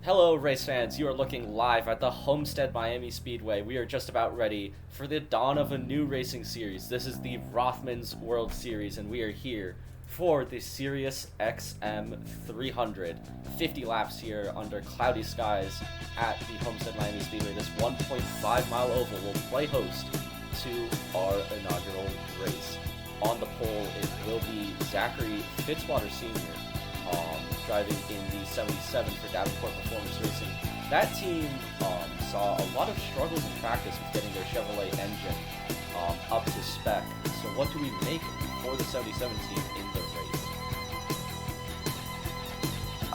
Hello, race fans. You are looking live at the Homestead-Miami Speedway. We are just about ready for the dawn of a new racing series. This is the Rothmans World Series, and we are here for the SiriusXM 300. 50 laps here under cloudy skies at the Homestead-Miami Speedway. This 1.5-mile oval will play host to our inaugural race. On the pole, it will be Zachary Fitzwater Sr., driving in the 77 for Davenport Performance Racing. That team saw a lot of struggles in practice with getting their Chevrolet engine up to spec. So what do we make for the 77 team in the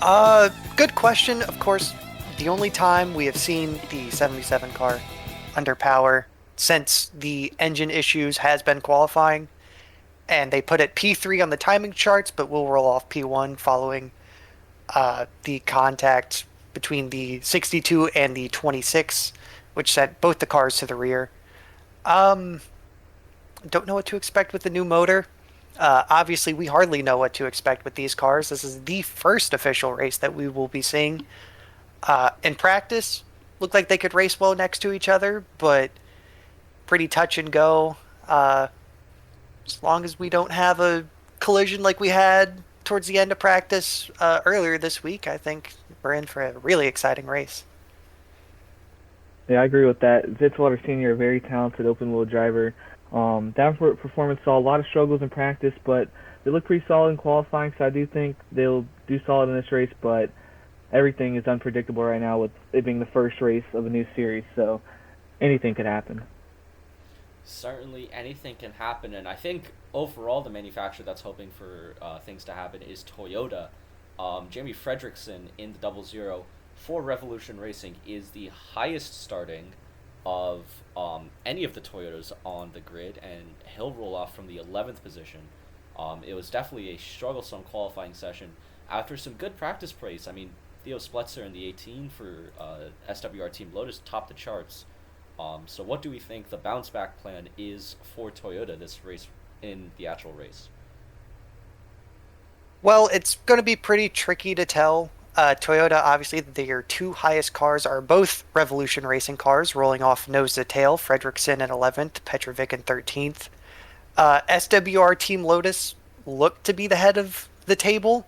race? Good question. Of course, the only time we have seen the 77 car under power since the engine issues has been qualifying, and they put it P3 on the timing charts, but will roll off P1 following the contact between the 62 and the 26, which sent both the cars to the rear. Don't know what to expect with the new motor. Obviously, we hardly know what to expect with these cars. This is the first official race that we will be seeing. In practice, looked like they could race well next to each other, but pretty touch and go. As long as we don't have a collision like we had towards the end of practice earlier this week, I think we're in for a really exciting race. Yeah, I agree with that. Fitzwater Sr., a very talented open-wheel driver. Davenport Performance saw a lot of struggles in practice, but they look pretty solid in qualifying, so I do think they'll do solid in this race, but everything is unpredictable right now with it being the first race of a new series, so anything could happen. Certainly anything can happen, and I think overall the manufacturer that's hoping for things to happen is Toyota. Jamie Fredrickson in the 00 for Revolution Racing is the highest starting of any of the Toyotas on the grid, and he'll roll off from the 11th position. It was definitely a strugglesome qualifying session after some good practice praise. I mean, Theo Spletzer in the 18 for SWR Team Lotus topped the charts. So what do we think the bounce back plan is for Toyota this race in the actual race? Well, it's going to be pretty tricky to tell. Toyota, obviously, their two highest cars are both Revolution Racing cars, rolling off nose to tail. Fredrickson in 11th, Petrovic in 13th. SWR Team Lotus looked to be the head of the table.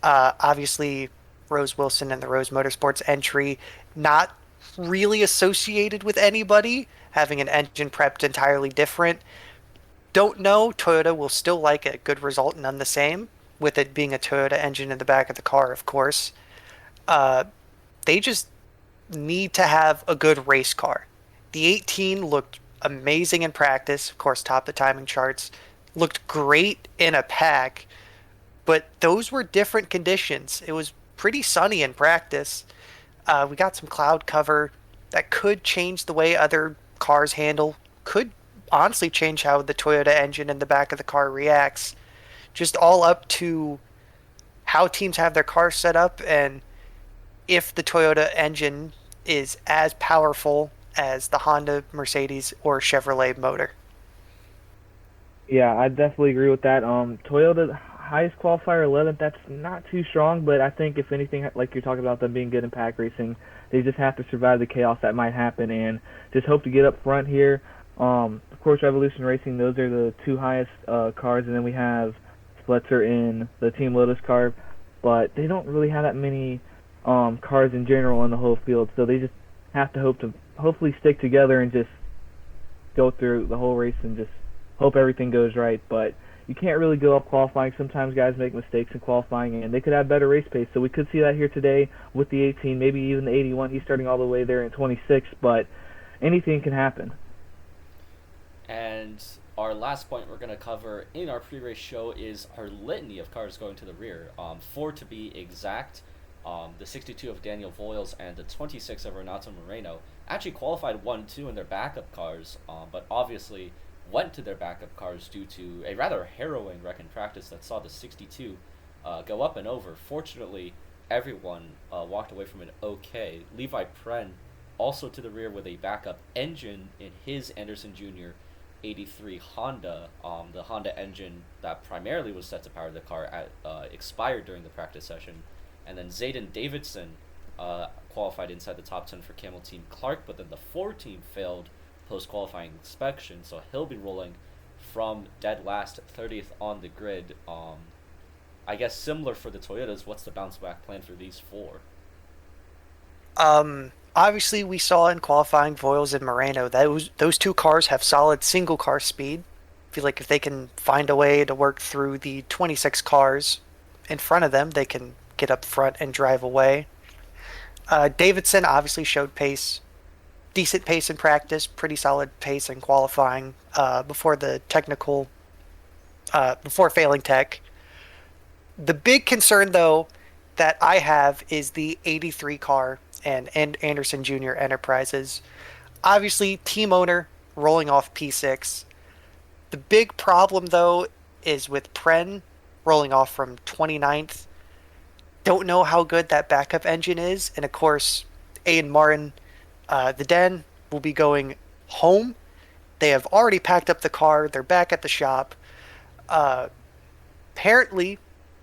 Obviously, Rose Wilson and the Rose Motorsports entry, not really associated with anybody, having an engine prepped entirely different. Don't know. Toyota will still like a good result, none the same, with it being a Toyota engine in the back of the car, of course. Uh, they just need to have a good race car. The 18 looked amazing in practice, of course, top the timing charts, looked great in a pack, but those were different conditions. It was pretty sunny in practice. We got some cloud cover that could change the way other cars handle, could honestly change how the Toyota engine in the back of the car reacts. Just all up to how teams have their cars set up and if the Toyota engine is as powerful as the Honda, Mercedes, or Chevrolet motor. Yeah, I definitely agree with that. Toyota highest qualifier 11th. That's not too strong, but I think if anything, like you're talking about them being good in pack racing, they just have to survive the chaos that might happen and just hope to get up front here. Of course, Revolution Racing, those are the two highest cars, and then we have Spletzer in the Team Lotus car, but they don't really have that many cars in general in the whole field, so they just have to hope to hopefully stick together and just go through the whole race and just hope everything goes right. But you can't really go up qualifying. Sometimes guys make mistakes in qualifying, and they could have better race pace. So we could see that here today with the 18, maybe even the 81. He's starting all the way there in 26, but anything can happen. And our last point we're going to cover in our pre-race show is our litany of cars going to the rear. Four to be exact. The 62 of Daniel Voiles and the 26 of Renato Moreno actually qualified 1-2 in their backup cars, but obviously went to their backup cars due to a rather harrowing wreck in practice that saw the 62 go up and over. Fortunately, everyone walked away from it okay. Levi Pren also to the rear with a backup engine in his Anderson Jr. 83 Honda. The Honda engine that primarily was set to power the car expired during the practice session. And then Zayden Davidson qualified inside the top 10 for Camel Team Clark, but then the 4 team failed post-qualifying inspection, so he'll be rolling from dead last 30th on the grid. I guess similar for the Toyotas, what's the bounce back plan for these 4? Obviously, we saw in qualifying Voiles and Moreno that those 2 cars have solid single car speed. I feel like if they can find a way to work through the 26 cars in front of them, they can get up front and drive away. Davidson obviously showed pace, decent pace in practice, pretty solid pace in qualifying before the technical, before failing tech. The big concern, though, that I have is the 83 car and Anderson Jr. Enterprises. Obviously, team owner rolling off P6. The big problem, though, is with Pren rolling off from 29th. Don't know how good that backup engine is. And of course, Aiden Martin, the Den, will be going home. They have already packed up the car. They're back at the shop. Apparently,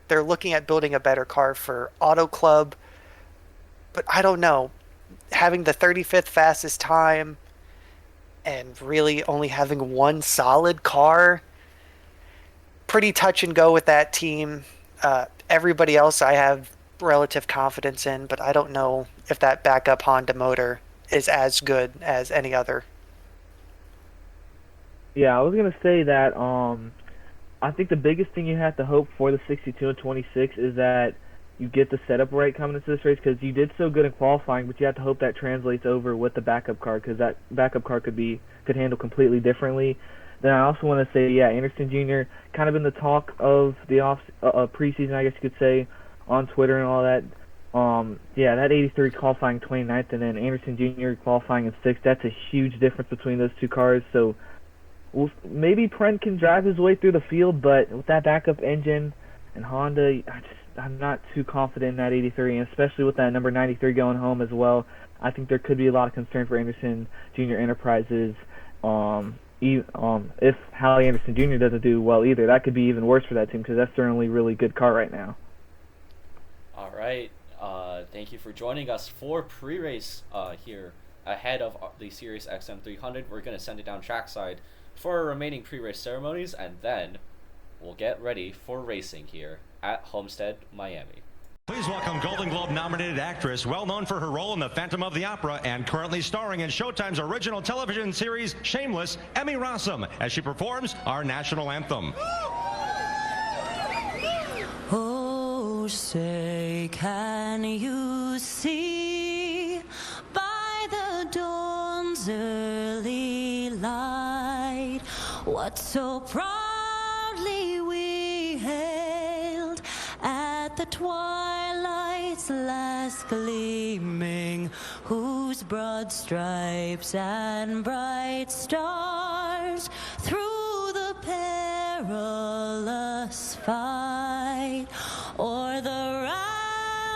they're looking at building a better car for Auto Club. But I don't know. Having the 35th fastest time and really only having one solid car, pretty touch and go with that team. Everybody else I have relative confidence in, but I don't know if that backup Honda motor is as good as any other. Yeah, I was gonna say that I think the biggest thing you have to hope for the 62 and 26 is that you get the setup right coming into this race, because you did so good in qualifying, but you have to hope that translates over with the backup car, because that backup car could handle completely differently. Then I also want to say, yeah, Anderson Jr. kind of been the talk of the preseason, I guess you could say, on Twitter and all that. Yeah, that 83 qualifying 29th, and then Anderson Jr. qualifying in 6th. That's a huge difference between those 2 cars. So maybe Prent can drive his way through the field, but with that backup engine and Honda, I'm not too confident in that 83, and especially with that number 93 going home as well. I think there could be a lot of concern for Anderson Jr. Enterprises. If Hallie Anderson Jr. doesn't do well either, that could be even worse for that team, because that's certainly a really good car right now. All right. Thank you for joining us for pre-race here ahead of the SiriusXM 300. We're going to send it down trackside for our remaining pre-race ceremonies, and then we'll get ready for racing here at Homestead-Miami. Please welcome Golden Globe nominated actress, well known for her role in The Phantom of the Opera and currently starring in Showtime's original television series Shameless, Emmy Rossum, as she performs our national anthem. Oh, say, can you see by the dawn's early light what so proudly we hailed at the twilight's last gleaming, whose broad stripes and bright stars through the perilous fight o'er the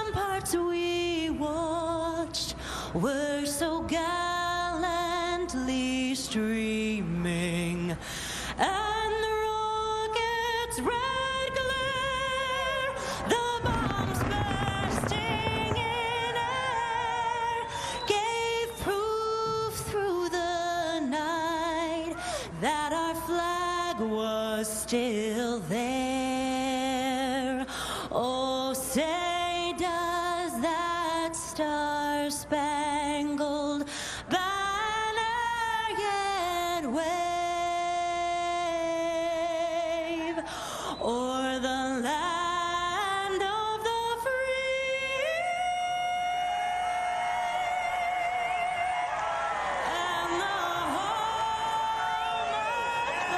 ramparts we watched were so gallantly streaming, and the rocket's red glare, the bombs bursting in air, gave proof through the night that our flag was still there. Oh, say does that star-spangled banner yet wave o'er the land of the free and the home of the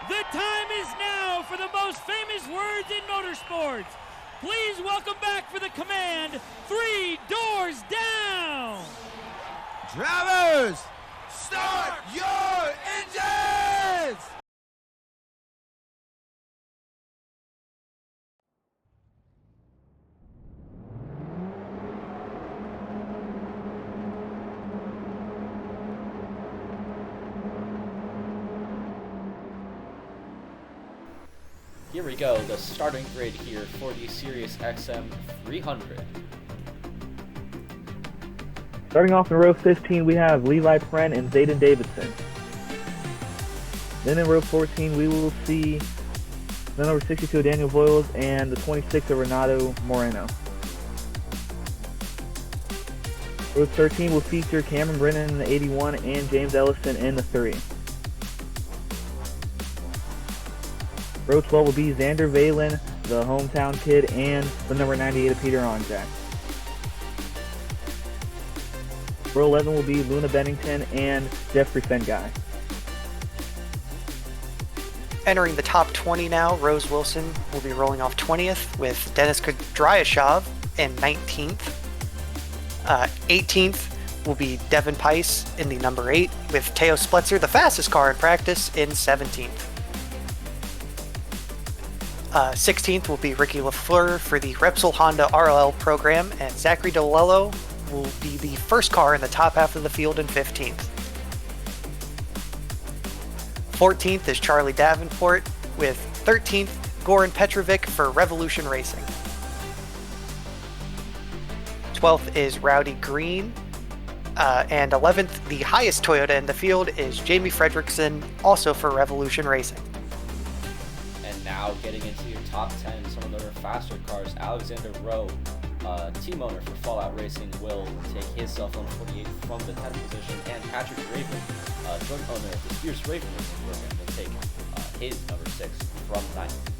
The time is now for the most famous words in motorsports. Please welcome back for the command, 3 doors down. Drivers, start your engines! Here we go, the starting grid here for the SiriusXM 300. Starting off in row 15, we have Levi Pren and Zayden Davidson. Then in row 14, we will see the number 62 of Daniel Voiles and the 26 of Renato Moreno. Row 13 will feature Cameron Brennan in the 81 and James Ellison in the 3. Row 12 will be Xander Valen, the hometown kid, and the number 98 of Peter Onjak. Row 11 will be Luna Bennington and Jeffrey Fengai. Entering the top 20 now, Rose Wilson will be rolling off 20th with Denis Kudryashov in 19th. 18th will be Devin Pice in the number 8 with Teo Splitzer, the fastest car in practice, in 17th. 16th will be Ricky LaFleur for the Repsol Honda RLL program, and Zachary DeLello will be the first car in the top half of the field in 15th. 14th is Charlie Davenport with 13th Goran Petrovic for Revolution Racing. 12th is Rowdy Green, and 11th, the highest Toyota in the field, is Jamie Fredrickson, also for Revolution Racing. And now getting into your top 10, some of the faster cars. Alexander Rowe, team owner for Fallout Racing, will take his cell phone 48 from the 10th position, and Patrick Raven, joint owner of the Spears Raven Racing program, will take his number 6 from 9th.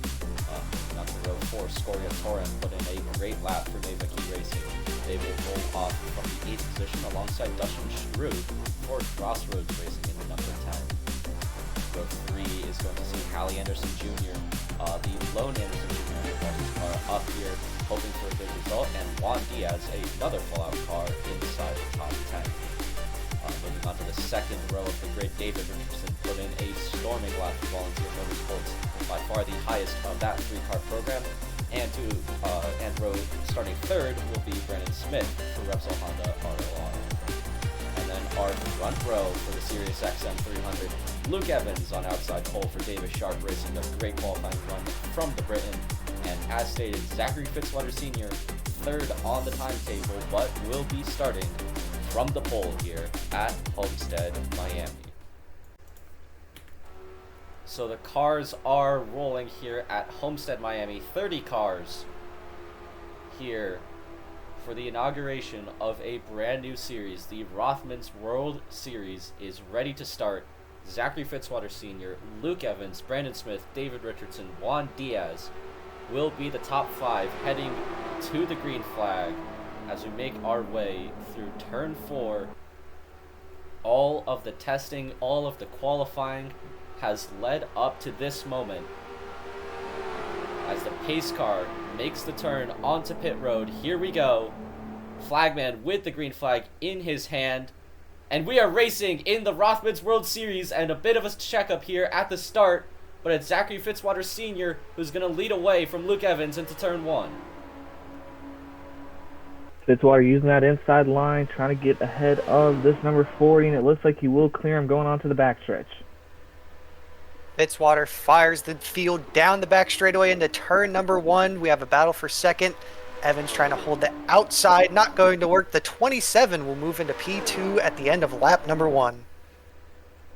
Down to row 4, Scoria Torin put in a great lap for Neva Key Racing. They will roll off from the 8th position alongside Dustin Strube for Crossroads Racing in the number 10. Row 3 is going to see Hallie Anderson Jr., the lone Anderson Jr. His car up here, hoping for a good result, and Juan Diaz, another Fallout car, inside the top 10. Moving on to the second row of the grid, David Richardson put in a storming lap for Volunteer Motorsports, by far the highest of that 3-car program. And row starting third will be Brandon Smith for Repsol Honda RLR. And then our front row for the SiriusXM 300, Luke Evans on outside pole for Davis Sharp Racing, a great qualifying run from the Britain. And as stated, Zachary Fitzwater Sr., third on the timetable, but will be starting from the pole here at Homestead-Miami. So the cars are rolling here at Homestead-Miami. 30 cars here for the inauguration of a brand new series. The Rothmans World Series is ready to start. Zachary Fitzwater Sr., Luke Evans, Brandon Smith, David Richardson, Juan Diaz will be the top 5 heading to the green flag as we make our way through turn 4. All of the testing, all of the qualifying has led up to this moment as the pace car makes the turn onto pit road. Here we go. Flagman with the green flag in his hand. And we are racing in the Rothmans World Series, and a bit of a checkup here at the start, but it's Zachary Fitzwater Sr. who's going to lead away from Luke Evans into turn 1. Fitzwater using that inside line, trying to get ahead of this number 40, and it looks like he will clear him going onto the backstretch. Fitzwater fires the field down the back straightaway into turn number 1. We have a battle for second. Evans trying to hold the outside, not going to work. The 27 will move into P2 at the end of lap number 1.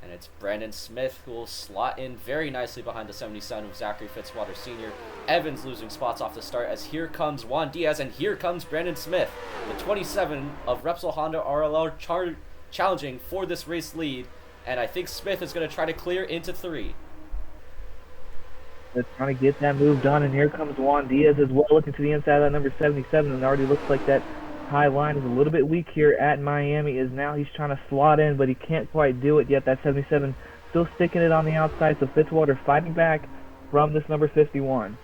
And it's Brandon Smith who will slot in very nicely behind the 77 of Zachary Fitzwater Sr. Evans losing spots off the start as here comes Juan Diaz and here comes Brandon Smith. The 27 of Repsol Honda RLR challenging for this race lead. And I think Smith is going to try to clear into 3. They're trying to get that move done, and here comes Juan Diaz as well, looking to the inside of that number 77, and it already looks like that high line is a little bit weak here at Miami, as now he's trying to slot in, but he can't quite do it yet. That 77 still sticking it on the outside, so Fitzwater fighting back from this number 51.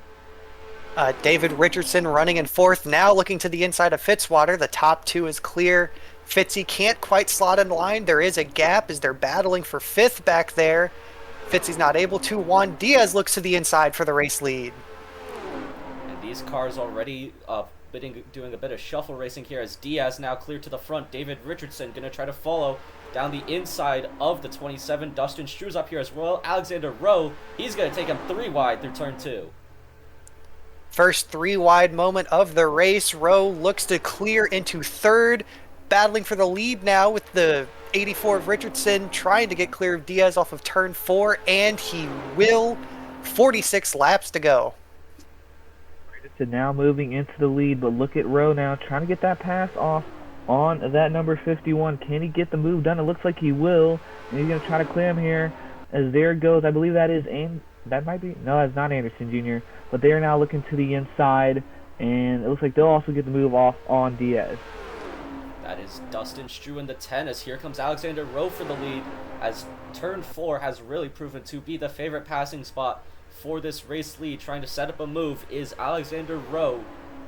David Richardson running in 4th, now looking to the inside of Fitzwater. The top 2 is clear. Fitzy can't quite slot in line. There is a gap as they're battling for 5th back there. Fitzy's not able to. Juan Diaz looks to the inside for the race lead. And these cars already doing a bit of shuffle racing here as Diaz now clear to the front. David Richardson going to try to follow down the inside of the 27. Dustin Strue's up here as well. Alexander Rowe, he's going to take him 3 wide through turn 2. First three wide moment of the race. Rowe looks to clear into third, battling for the lead now with the 84 of Richardson, trying to get clear of Diaz off of turn 4, and he will. 46 laps to go. To now moving into the lead, but look at Rowe now trying to get that pass off on that number 51. Can he get the move done? It looks like he will, and he's going to try to clear him here. As there goes, I believe that is that might be, no, that's not Anderson Jr., but they are now looking to the inside, and it looks like they'll also get the move off on Diaz. That is Dustin Strew in the 10, as here comes Alexander Rowe for the lead, as turn 4 has really proven to be the favorite passing spot for this race lead. Trying to set up a move is Alexander Rowe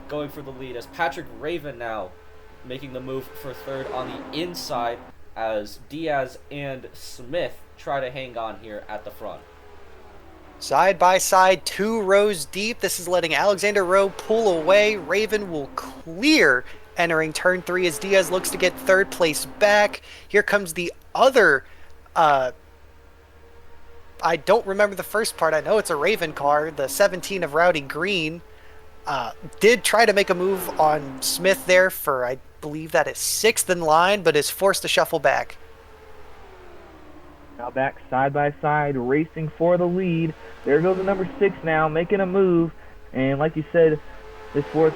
going for the lead, as Patrick Raven now making the move for third on the inside, as Diaz and Smith try to hang on here at the front. Side by side, 2 rows deep. This is letting Alexander Rowe pull away. Raven will clear entering turn 3 as Diaz looks to get third place back. Here comes the other, I don't remember the first part. I know it's a Raven car, the 17 of Rowdy Green. Did try to make a move on Smith there for, I believe that is 6th in line, but is forced to shuffle back. Now back side by side, racing for the lead. There goes the number 6 now, making a move. And like you said, this fourth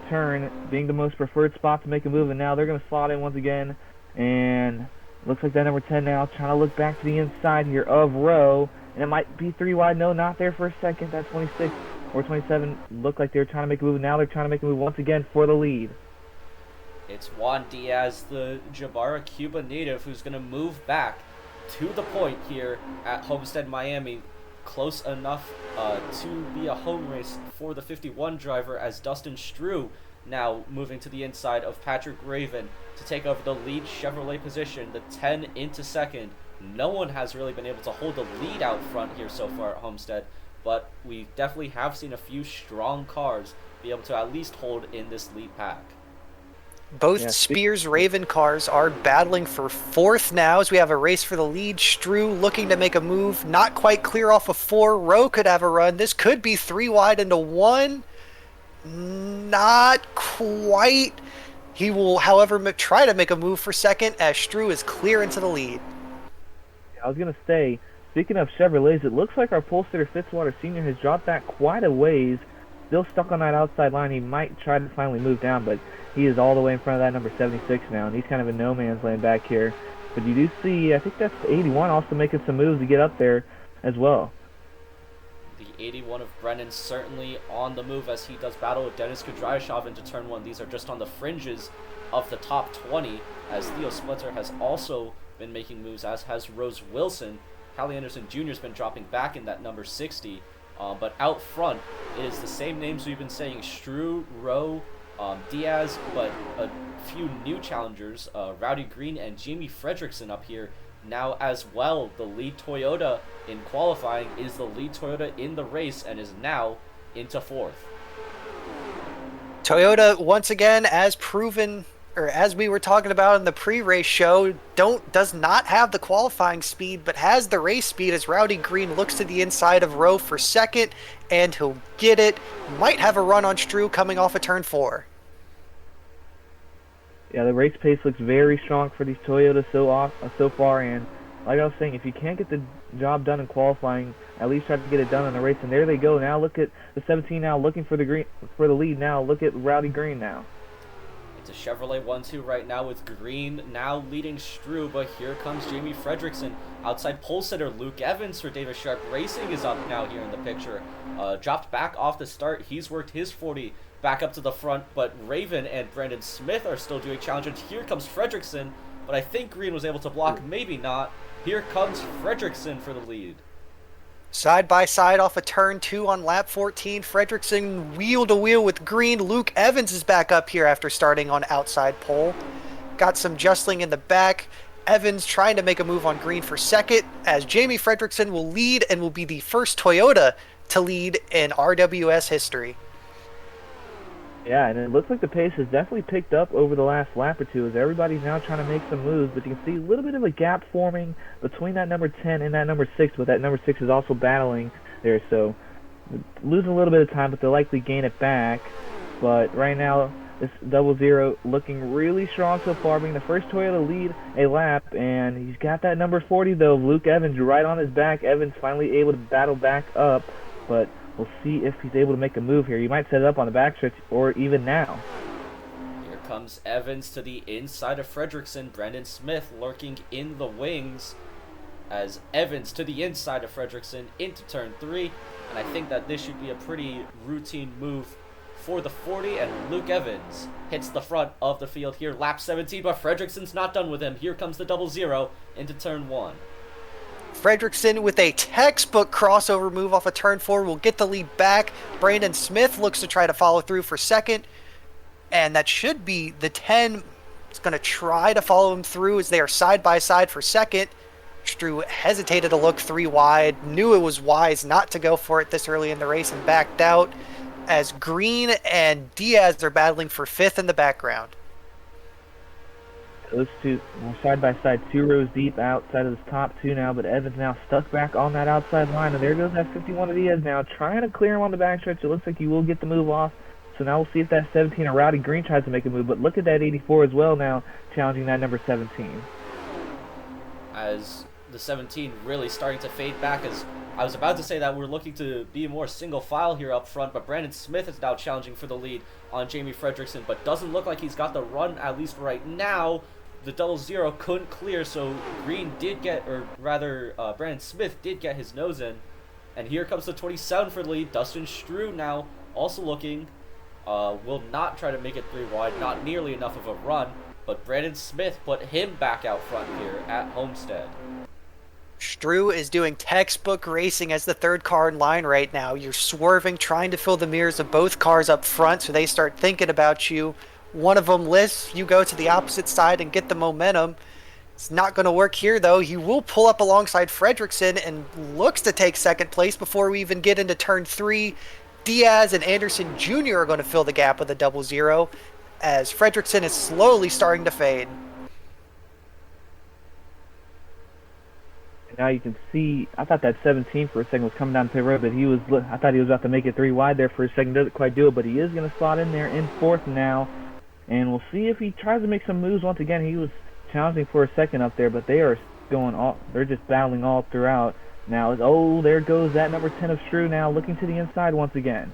turn being the most preferred spot to make a move. And now they're going to slot in once again. And looks like that number 10 now trying to look back to the inside here of Rowe. And it might be 3 wide. No, not there for a second. That 26 or 27 looked like they were trying to make a move. Now they're trying to make a move once again for the lead. It's Juan Diaz, the Jabara Cuba native, who's going to move back to the point here at Homestead-Miami, close enough to be a home race for the 51 driver, as Dustin Strew now moving to the inside of Patrick Raven to take over the lead Chevrolet position, the 10 into second. No one has really been able to hold the lead out front here so far at Homestead, but we definitely have seen a few strong cars be able to at least hold in this lead pack. Both Spears Raven cars are battling for 4th now as we have a race for the lead. Strew looking to make a move, not quite clear off of 4. Rowe could have a run. This could be 3 wide into 1. Not quite. He will, however, try to make a move for 2nd as Strew is clear into the lead. I was going to say, speaking of Chevrolets, it looks like our pole sitter Fitzwater Sr. has dropped that quite a ways. Still stuck on that outside line. He might try to finally move down, but he is all the way in front of that number 76 now, and he's kind of in no man's land back here. But you do see, I think that's 81 also making some moves to get up there as well. The 81 of Brennan certainly on the move as he does battle with Dennis Kudrashov into turn 1. These are just on the fringes of the top 20, as Theo Splitter has also been making moves, as has Rose Wilson. Hallie Anderson Jr. has been dropping back in that number 60. But out front, it is the same names we've been saying: Strew, Rowe, Diaz, but a few new challengers, Rowdy Green and Jamie Fredrickson up here now as well. The lead Toyota in qualifying is the lead Toyota in the race and is now into 4th. Toyota, once again, as proven, or as we were talking about in the pre-race show, does not have the qualifying speed, but has the race speed as Rowdy Green looks to the inside of Rowe for 2nd, and he'll get it. Might have a run on Strew coming off of turn 4. Yeah, the race pace looks very strong for these Toyotas so far, and like I was saying, if you can't get the job done in qualifying, at least try to get it done in the race. And there they go. Now look at the 17 now looking for the lead. Now look at Rowdy Green now. It's a Chevrolet 1-2 right now with Green now leading Strew, but here comes Jamie Fredrickson. Outside pole sitter Luke Evans for Davis Sharp Racing is up now here in the picture. Dropped back off the start. He's worked his 40 back up to the front, but Raven and Brandon Smith are still doing challenges. Here comes Fredrickson, but I think Green was able to block, maybe not. Here comes Fredrickson for the lead. Side by side off of turn 2 on lap 14. Fredrickson wheel to wheel with Green. Luke Evans is back up here after starting on outside pole. Got some jostling in the back. Evans trying to make a move on Green for 2nd, as Jamie Fredrickson will lead and will be the first Toyota to lead in RWS history. Yeah, and it looks like the pace has definitely picked up over the last lap or two as everybody's now trying to make some moves, but you can see a little bit of a gap forming between that number 10 and that number 6, but that number 6 is also battling there, so losing a little bit of time, but they'll likely gain it back. But right now, this 00 looking really strong so far, being the first Toyota to lead a lap, and he's got that number 40 though, Luke Evans, right on his back. Evans finally able to battle back up, but we'll see if he's able to make a move here. He might set it up on the backstretch, or even now. Here comes Evans to the inside of Fredrickson. Brendan Smith lurking in the wings as Evans to the inside of Fredrickson into turn 3, and I think that this should be a pretty routine move for the 40, and Luke Evans hits the front of the field here, lap 17, but Fredrickson's not done with him. Here comes the 00 into turn 1. Fredrickson with a textbook crossover move off of turn 4 will get the lead back. Brandon Smith looks to try to follow through for second, and that should be the 10. It's going to try to follow him through as they are side by side for second. Strew hesitated to look 3 wide, knew it was wise not to go for it this early in the race, and backed out as Green and Diaz are battling for 5th in the background. Those two side by side, 2 rows deep outside of the top 2 now, but Evans now stuck back on that outside line, and there goes that 51 of Diaz now, trying to clear him on the backstretch. It looks like he will get the move off, so now we'll see if that 17 of Rowdy Green tries to make a move, but look at that 84 as well now, challenging that number 17. As the 17 really starting to fade back, as I was about to say that we're looking to be more single file here up front, but Brandon Smith is now challenging for the lead on Jamie Fredrickson, but doesn't look like he's got the run, at least right now. The 00 couldn't clear, so Green did get, or rather, Brandon Smith did get his nose in. And here comes the 27 for the lead. Dustin Strew now also looking, will not try to make it 3 wide, not nearly enough of a run, but Brandon Smith put him back out front here at Homestead. Strew is doing textbook racing as the 3rd car in line right now. You're swerving, trying to fill the mirrors of both cars up front so they start thinking about you. One of them lifts, you go to the opposite side and get the momentum. It's not going to work here, though. He will pull up alongside Fredrickson and looks to take 2nd place before we even get into turn 3. Diaz and Anderson Jr. are going to fill the gap with a 00 as Fredrickson is slowly starting to fade. Now you can see, I thought that 17 for a second was coming down the pit road, but I thought he was about to make it 3 wide there for a second. Doesn't quite do it, but he is going to slot in there in 4th now. And we'll see if he tries to make some moves once again. He was challenging for a second up there, but they are they're just battling all throughout. Now, there goes that number 10 of Strew now, looking to the inside once again.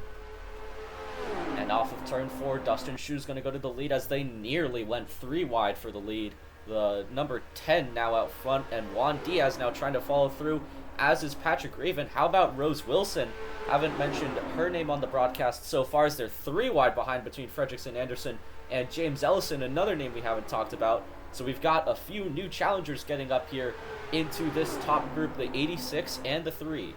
And off of turn 4, Dustin Schuh's going to go to the lead as they nearly went 3 wide for the lead. The number 10 now out front, and Juan Diaz now trying to follow through, as is Patrick Raven. How about Rose Wilson? Haven't mentioned her name on the broadcast so far, as they're 3 wide behind between Fredrickson Anderson and James Ellison, another name we haven't talked about. So we've got a few new challengers getting up here into this top group, the 86 and the 3.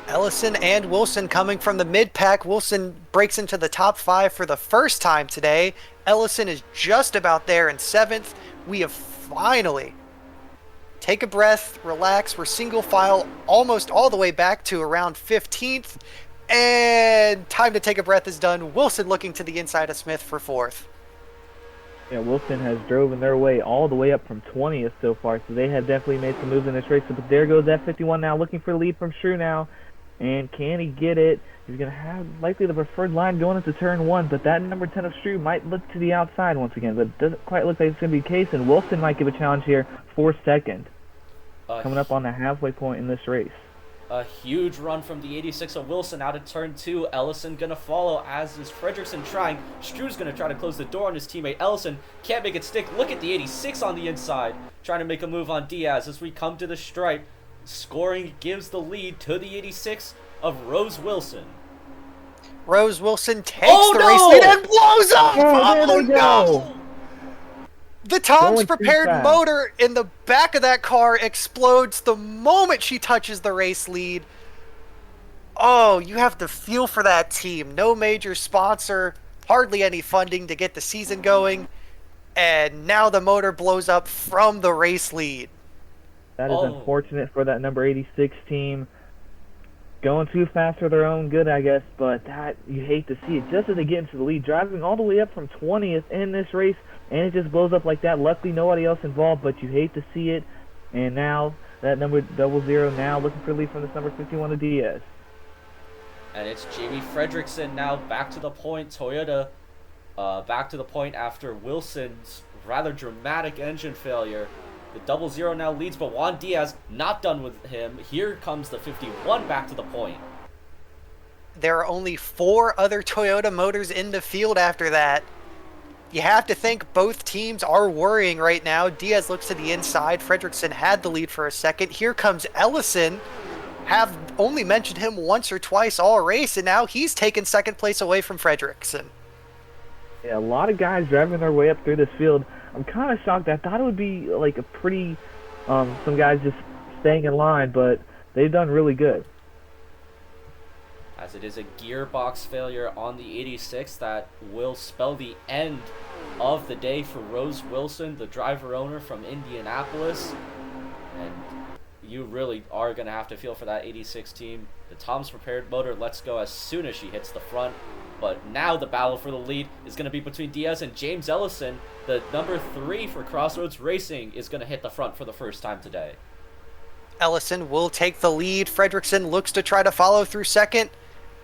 Ellison and Wilson coming from the mid-pack. Wilson breaks into the top 5 for the first time today. Ellison is just about there in 7th. We have finally, take a breath, relax. We're single file almost all the way back to around 15th. And time to take a breath is done. Wilson looking to the inside of Smith for 4th. Yeah, Wilson has driven their way all the way up from 20th so far, so they have definitely made some moves in this race. But there goes that 51 now, looking for the lead from Strew now. And can he get it? He's going to have likely the preferred line going into turn 1, but that number 10 of Strew might look to the outside once again, but it doesn't quite look like it's going to be the case, and Wilson might give a challenge here for 2nd, coming up on the halfway point in this race. A huge run from the 86 of Wilson out of turn 2. Ellison going to follow, as is Fredrickson trying. Strew's going to try to close the door on his teammate. Ellison can't make it stick. Look at the 86 on the inside, trying to make a move on Diaz as we come to the stripe. Scoring gives the lead to the 86 of Rose Wilson. Rose Wilson takes the race lead and blows up! Oh, no! The Tom's prepared motor in the back of that car explodes the moment she touches the race lead. Oh, you have to feel for that team. No major sponsor, hardly any funding to get the season going, and now the motor blows up from the race lead. That is unfortunate for that number 86 team. Going too fast for their own good, I guess, but that you hate to see it. Just as they get into the lead, driving all the way up from 20th in this race, and it just blows up like that. Luckily, nobody else involved, but you hate to see it. And now, that number 00 now looking for the lead from this number 51 of Diaz. And it's Jamie Fredrickson now back to the point. Toyota back to the point after Wilson's rather dramatic engine failure. The 00 now leads, but Juan Diaz not done with him. Here comes the 51 back to the point. There are only 4 other Toyota motors in the field after that. You have to think both teams are worrying right now. Diaz looks to the inside. Fredrickson had the lead for a second. Here comes Ellison. Have only mentioned him once or twice all race, and now he's taken second place away from Fredrickson. Yeah, a lot of guys driving their way up through this field. I'm kind of shocked. I thought it would be like a pretty, some guys just staying in line, but they've done really good. As it is a gearbox failure on the 86 that will spell the end of the day for Rose Wilson, the driver owner from Indianapolis. And you really are going to have to feel for that 86 team. The Tom's Prepared motor lets go as soon as she hits the front. But now the battle for the lead is going to be between Diaz and James Ellison. The number 3 for Crossroads Racing is going to hit the front for the first time today. Ellison will take the lead. Fredrickson looks to try to follow through second.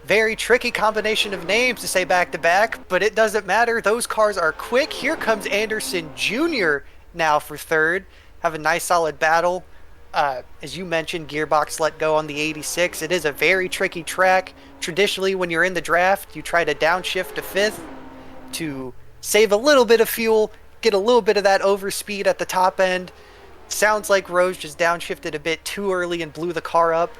Very tricky combination of names to say back-to-back, but it doesn't matter. Those cars are quick. Here comes Anderson Jr. now for third. Have a nice solid battle. As you mentioned, gearbox let go on the 86. It is a very tricky track. Traditionally, when you're in the draft, you try to downshift to 5th to save a little bit of fuel, get a little bit of that overspeed at the top end. Sounds like Rose just downshifted a bit too early and blew the car up.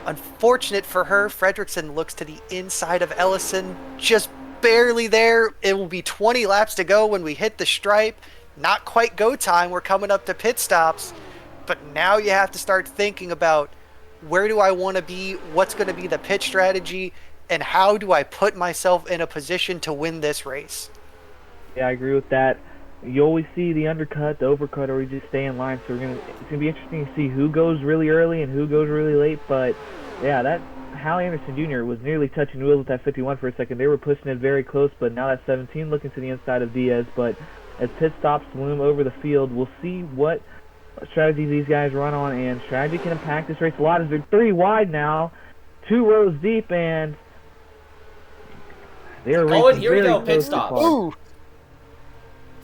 Unfortunate for her, Fredrickson looks to the inside of Ellison, just barely there. It will be 20 laps to go when we hit the stripe. Not quite go time. We're coming up to pit stops. But now you have to start thinking about where do I want to be, what's going to be the pit strategy, and how do I put myself in a position to win this race. Yeah, I agree with that. You always see the undercut, the overcut, or we just stay in line. So it's gonna be interesting to see who goes really early and who goes really late. But yeah, that Hal Anderson Jr. was nearly touching wheels with that 51 for a second. They were pushing it very close, but now that 17 looking to the inside of Diaz. But as pit stops loom over the field, we'll see what strategies these guys run on, and strategy can impact this race a lot as they're 3 wide now, 2 rows deep, and they're Oh, and here we go, pit stops. Ooh.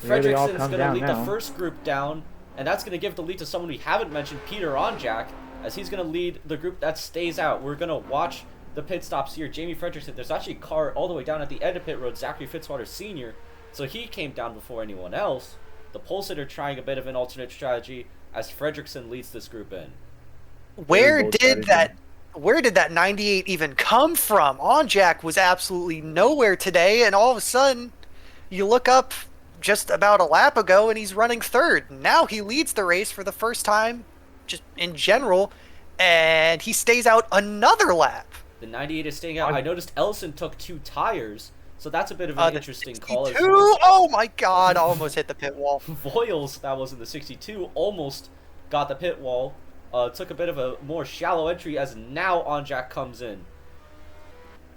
Fredrickson's going to lead the first group down, and that's going to give the lead to someone we haven't mentioned, Peter Onjak, as he's going to lead the group that stays out. We're going to watch the pit stops here. Jamie Fredrickson, there's actually a car all the way down at the end of pit road, Zachary Fitzwater Sr., so he came down before anyone else. The pole sitter trying a bit of an alternate strategy as Fredrickson leads this group in. Where did that 98 even come from? Onjak was absolutely nowhere today, and all of a sudden, you look up just about a lap ago, and he's running third. Now he leads the race for the first time, just in general, and he stays out another lap. The 98 is staying out. I noticed Ellison took 2 tires, so that's a bit of an interesting call. Oh my god, almost hit the pit wall. Voiles, that was in the 62, almost got the pit wall. Took a bit of a more shallow entry as now Onjak comes in.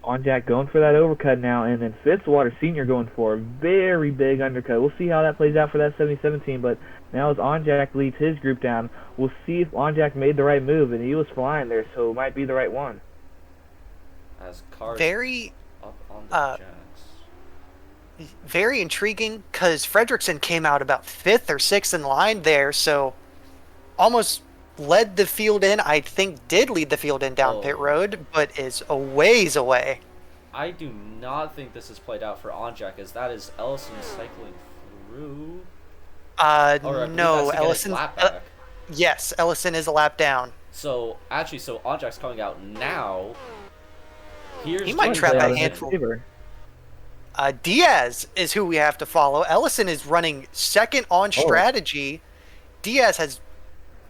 Onjak going for that overcut now, and then Fitzwater Sr. going for a very big undercut. We'll see how that plays out for that 77 team, but now as Onjak leads his group down, we'll see if Onjak made the right move, and he was flying there, so it might be the right one. As cars up on the jacks. Very intriguing, because Fredrickson came out about 5th or 6th in line there, so almost led the field in. I think did lead the field in down pit road, but is a ways away. I do not think this is played out for Onjak, as that is Ellison cycling through. No, Ellison. Yes, Ellison is a lap down. So actually, Onjak's coming out now. He might trap a handful. Diaz is who we have to follow. Ellison is running second on strategy. Diaz has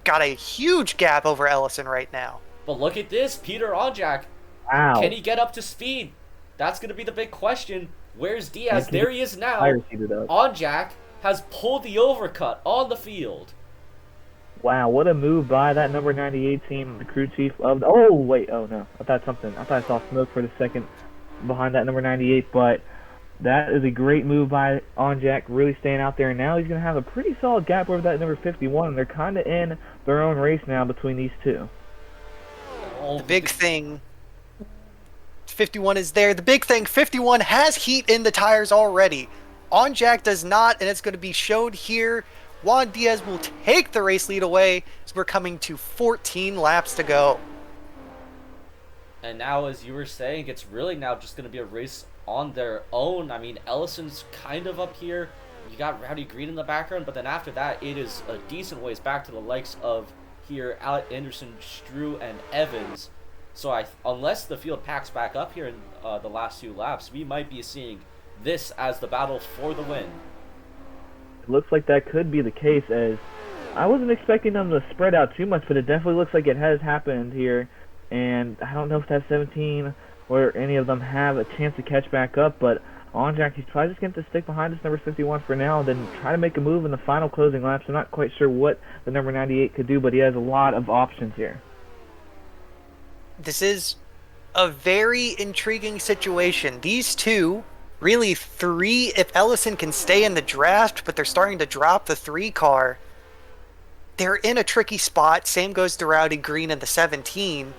got a huge gap over Ellison right now. But look at this, Peter Onjak. Wow. Can he get up to speed? That's going to be the big question. Where's Diaz? There he is now. Onjak has pulled the overcut on the field. Wow, what a move by that number 98 team, the crew chief of the... Oh, wait, oh no. I thought I saw smoke for the second behind that number 98, but that is a great move by Onjak, really staying out there. And now he's going to have a pretty solid gap over that number 51, and they're kind of in their own race now between these two. The big thing 51 is there. The big thing, 51 has heat in the tires already. On Jack does not, and it's going to be showed here. Juan Diaz will take the race lead away as we're coming to 14 laps to go. And now, as you were saying, it's really now just going to be a race on their own. I mean, Ellison's kind of up here. You got Rowdy Green in the background, but then after that, it is a decent ways back to the likes of here, Alec Anderson, Strew, and Evans. So unless the field packs back up here in the last few laps, we might be seeing this as the battle for the win. It looks like that could be the case, as I wasn't expecting them to spread out too much, but it definitely looks like it has happened here. And I don't know if that 17 or any of them have a chance to catch back up, but On Jack, he's probably just going to stick behind this number 51 for now, and then try to make a move in the final closing laps. I'm not quite sure what the number 98 could do, but he has a lot of options here. This is a very intriguing situation. These two, really three, if Ellison can stay in the draft, but they're starting to drop the 3 car, they're in a tricky spot. Same goes to Rowdy Green in the 17.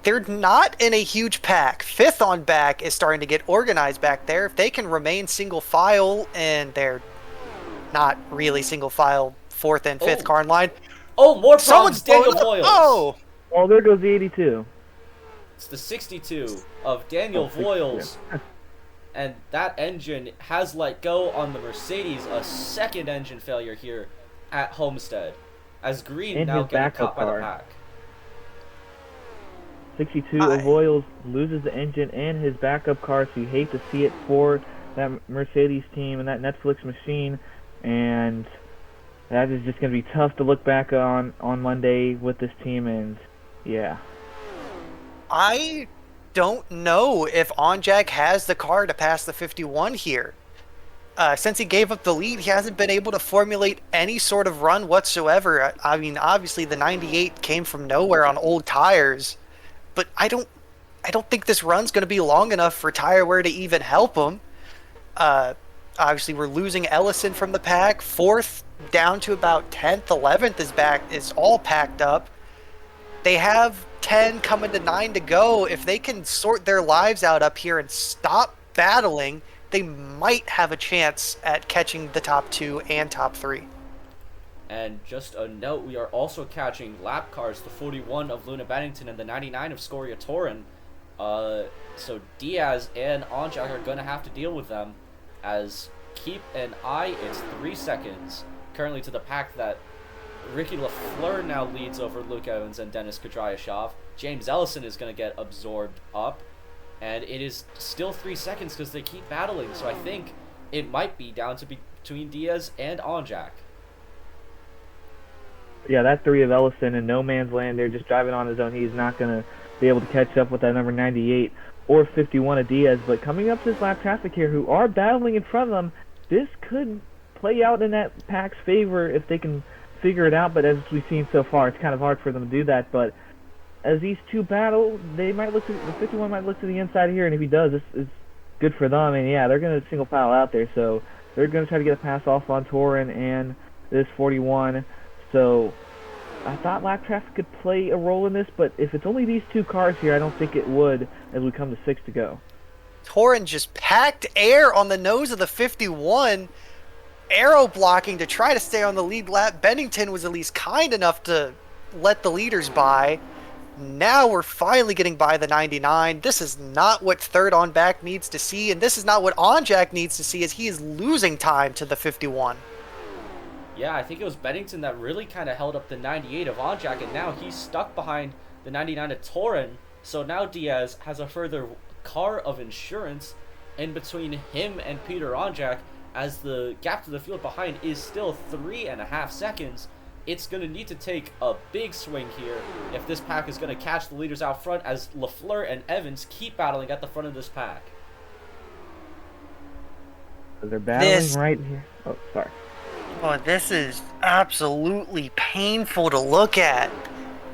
They're not in a huge pack. 5th on back is starting to get organized back there. If they can remain single file, and they're not really single file, 4th and 5th car in line. Oh, more problems. Someone's Daniel blown up. Voiles. Oh, there goes the 82. It's the 62 of Daniel Voiles. And that engine has let go on the Mercedes. A second engine failure here at Homestead, as Green And now his getting backup caught by the car. pack. 62 of Voiles loses the engine and his backup car, so you hate to see it for that Mercedes team and that Netflix machine, and that is just going to be tough to look back on Monday with this team, and yeah. I don't know if Onjak has the car to pass the 51 here. Since he gave up the lead, he hasn't been able to formulate any sort of run whatsoever. I mean, obviously the 98 came from nowhere on old tires, but I don't think this run's going to be long enough for tire wear to even help him. Obviously, we're losing Ellison from the pack. 4th down to about 10th, 11th is all packed up. They have 10 coming to 9 to go. If they can sort their lives out up here and stop battling, they might have a chance at catching the top 2 and top 3. And just a note, we are also catching lap cars, the 41 of Luna Bennington and the 99 of Scoria Torin. So Diaz and Onjak are going to have to deal with them, as keep an eye, it's 3 seconds currently to the pack that Ricky LaFleur now leads over Luke Evans and Dennis Kudrashov. James Ellison is going to get absorbed up, and it is still 3 seconds because they keep battling, so I think it might be down to between Diaz and Onjak. Yeah, that 3 of Ellison in no man's land there, just driving on his own. He's not going to be able to catch up with that number 98 or 51 of Diaz. But coming up to this lap traffic here, who are battling in front of them, this could play out in that pack's favor if they can figure it out. But as we've seen so far, it's kind of hard for them to do that. But as these two battle, they might look to the 51 might look to the inside here, and if he does, this is good for them. And yeah, they're going to single file out there, so they're going to try to get a pass off on Torin and this 41. So I thought lap traffic could play a role in this, but if it's only these 2 cars here, I don't think it would as we come to 6 to go. Torin just packed air on the nose of the 51, aero blocking to try to stay on the lead lap. Bennington was at least kind enough to let the leaders by. Now we're finally getting by the 99. This is not what 3rd on back needs to see, and this is not what Onjak needs to see, as he is losing time to the 51. Yeah, I think it was Bennington that really kind of held up the 98 of Onjak, and now he's stuck behind the 99 of Torin. So now Diaz has a further car of insurance in between him and Peter Onjak, as the gap to the field behind is still 3.5 seconds. It's going to need to take a big swing here if this pack is going to catch the leaders out front, as LaFleur and Evans keep battling at the front of this pack. They're battling right here. Oh, sorry. Oh, this is absolutely painful to look at.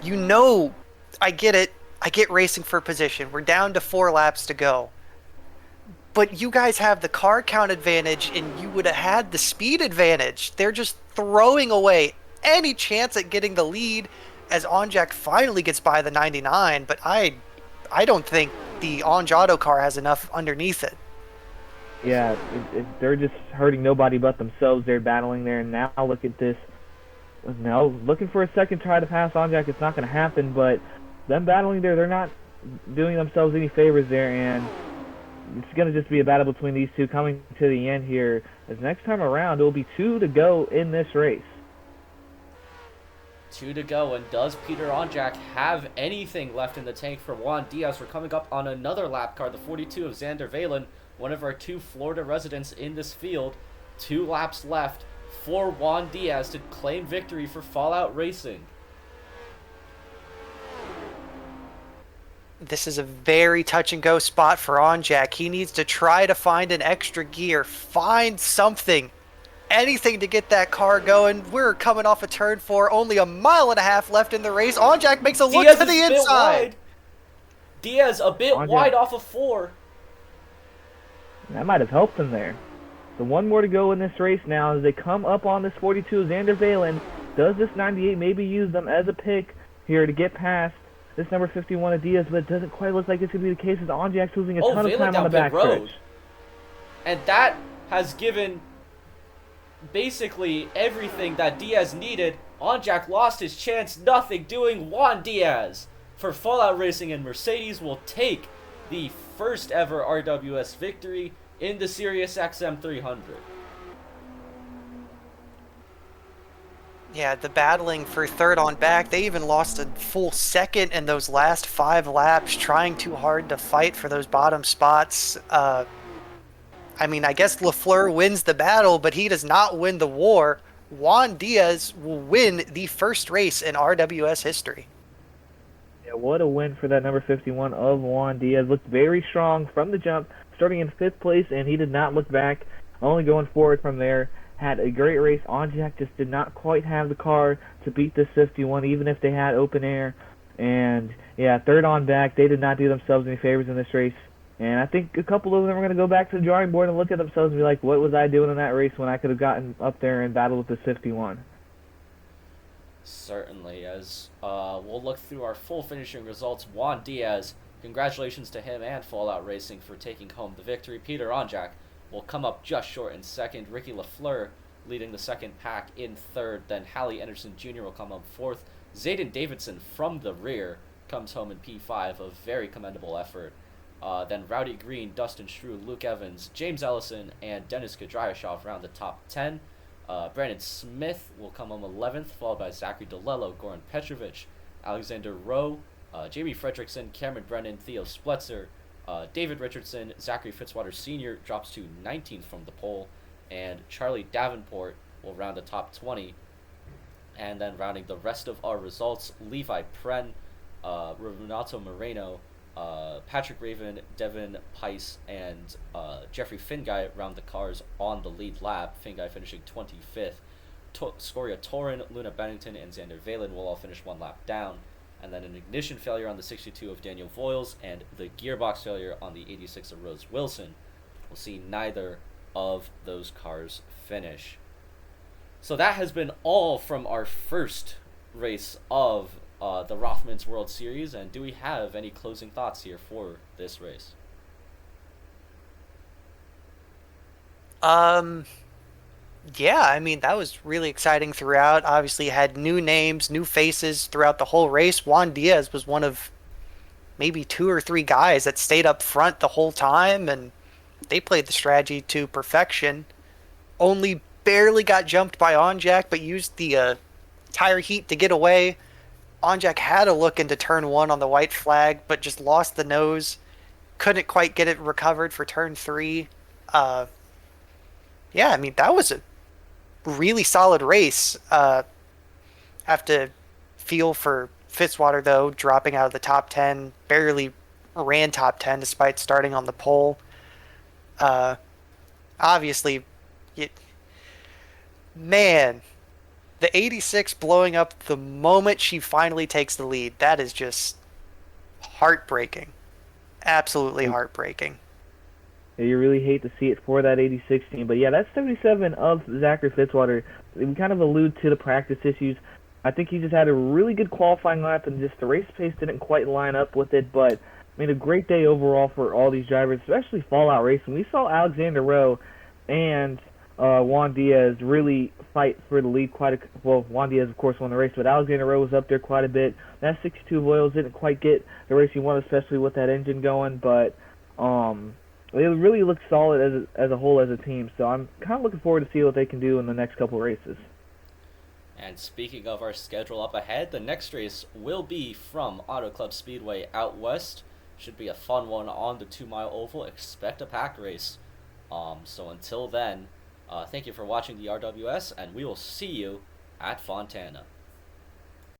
You know, I get it. I get racing for position. We're down to 4 laps to go. But you guys have the car count advantage, and you would have had the speed advantage. They're just throwing away any chance at getting the lead as Onjak finally gets by the 99. But I don't think the Auto car has enough underneath it. Yeah, they're just hurting nobody but themselves. They're battling there, and now look at this. Now looking for a second try to pass Onjak, it's not going to happen, but them battling there, they're not doing themselves any favors there, and it's going to just be a battle between these two coming to the end here. As next time around, it will be 2 to go in this race. 2 to go, and does Peter Onjak have anything left in the tank for Juan Diaz? We're coming up on another lap car, the 42 of Xander Valen, one of our 2 Florida residents in this field. 2 laps left for Juan Diaz to claim victory for Fallout Racing. This is a very touch-and-go spot for Onjak. He needs to try to find an extra gear, find something, anything to get that car going. We're coming off of turn 4, only a mile and a half left in the race. Onjak makes a look Diaz to the inside. Diaz a bit wide off of 4. That might have helped them there. So 1 more to go in this race now as they come up on this 42. Xander Valen, does this 98 maybe use them as a pick here to get past this number 51 of Diaz, but it doesn't quite look like it's going to be the case as Onjak's losing a ton of time on the back stretch. And that has given basically everything that Diaz needed. Onjak lost his chance, nothing doing. Juan Diaz for Fallout Racing, and Mercedes will take the first ever RWS victory in the SiriusXM 300. Yeah, the battling for third on back, they even lost a full second in those last 5 laps, trying too hard to fight for those bottom spots. I mean, I guess LaFleur wins the battle, but he does not win the war. Juan Diaz will win the first race in RWS history. Yeah, what a win for that number 51 of Juan Diaz. Looked very strong from the jump, starting in 5th place, and he did not look back, only going forward from there. Had a great race. Onjak just did not quite have the car to beat this 51, even if they had open air. And, yeah, third on back, they did not do themselves any favors in this race. And I think a couple of them are going to go back to the drawing board and look at themselves and be like, what was I doing in that race when I could have gotten up there and battled with this 51? Certainly, as we'll look through our full finishing results. Juan Diaz, congratulations to him and Fallout Racing for taking home the victory. Peter Onjak will come up just short in second. Ricky LaFleur leading the second pack in third. Then Hallie Anderson Jr. will come up fourth. Zayden Davidson from the rear comes home in P5, a very commendable effort. Then Rowdy Green, Dustin Shrew, Luke Evans, James Ellison, and Dennis Kadrashov round the top 10. Brandon Smith will come home 11th, followed by Zachary DeLello, Goran Petrovic, Alexander Rowe, Jamie Fredrickson, Cameron Brennan, Theo Spletzer, David Richardson. Zachary Fitzwater Sr. drops to 19th from the pole, and Charlie Davenport will round the top 20. And then rounding the rest of our results, Levi Pren, Renato Moreno, Patrick Raven, Devin Pice, and Jeffrey Finguy round the cars on the lead lap. Finguy finishing 25th. Scoria Torin, Luna Bennington, and Xander Valen will all finish 1 lap down. And then an ignition failure on the 62 of Daniel Voiles and the gearbox failure on the 86 of Rose Wilson. We'll see neither of those cars finish. So that has been all from our first race of the Rothmans World Series. And do we have any closing thoughts here for this race? Yeah, I mean, that was really exciting throughout. Obviously, had new names, new faces throughout the whole race. Juan Diaz was one of maybe 2 or 3 guys that stayed up front the whole time, and they played the strategy to perfection. Only barely got jumped by Onjak, but used the tire heat to get away. Onjak had a look into turn 1 on the white flag, but just lost the nose. Couldn't quite get it recovered for turn 3. Yeah, I mean, that was a really solid race. Have to feel for Fitzwater, though, dropping out of the top 10. Barely ran top 10 despite starting on the pole. Obviously, man, the 86 blowing up the moment she finally takes the lead, that is just heartbreaking. Absolutely heartbreaking. Yeah, you really hate to see it for that 86 team. But yeah, that's 77 of Zachary Fitzwater. We kind of allude to the practice issues. I think he just had a really good qualifying lap, and just the race pace didn't quite line up with it. But I mean, a great day overall for all these drivers, especially Fallout Racing. We saw Alexander Rowe and Juan Diaz really fight for the lead well, Juan Diaz, of course, won the race, but Alexander Rowe was up there quite a bit. That 62 Royals didn't quite get the race he won, especially with that engine going, but they really looked solid as a whole as a team. So I'm kind of looking forward to see what they can do in the next couple of races. And speaking of our schedule up ahead, the next race will be from Auto Club Speedway out west. Should be a fun one on the 2-mile oval. Expect a pack race. So until then, thank you for watching the RWS, and we will see you at Fontana.